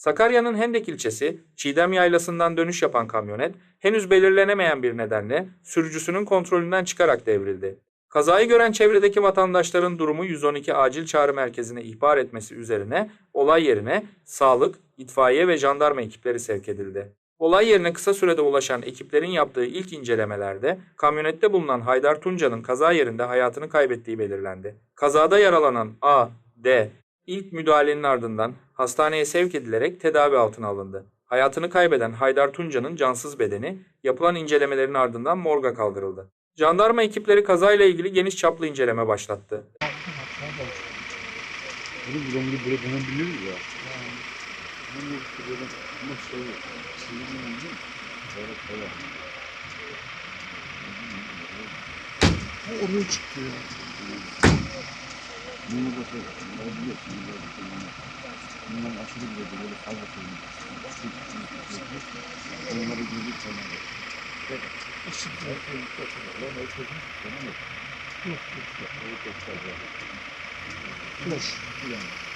Sakarya'nın Hendek ilçesi, Çiğdem Yaylası'ndan dönüş yapan kamyonet, henüz belirlenemeyen bir nedenle sürücüsünün kontrolünden çıkarak devrildi. Kazayı gören çevredeki vatandaşların durumu 112 acil çağrı merkezine ihbar etmesi üzerine olay yerine sağlık, itfaiye ve jandarma ekipleri sevk edildi. Olay yerine kısa sürede ulaşan ekiplerin yaptığı ilk incelemelerde kamyonette bulunan Haydar Tunca'nın kaza yerinde hayatını kaybettiği belirlendi. Kazada yaralanan A, D, ilk müdahalenin ardından hastaneye sevk edilerek tedavi altına alındı. Hayatını kaybeden Haydar Tunca'nın cansız bedeni yapılan incelemelerin ardından morga kaldırıldı. Jandarma ekipleri kazayla ilgili geniş çaplı inceleme başlattı. Bunu böyle dönebiliyoruz ya. Bunu işte böyle ama şey sinirlendim değil mi? Böyle. Oraya çıktı ya. Bunu da şey, biliyorsun. Bundan aşırı bir böyle fazla koymuş. Onları giydik sanırım. Işıklar koyup otururlar. Ne çözüm? Yok. Boş. Yani.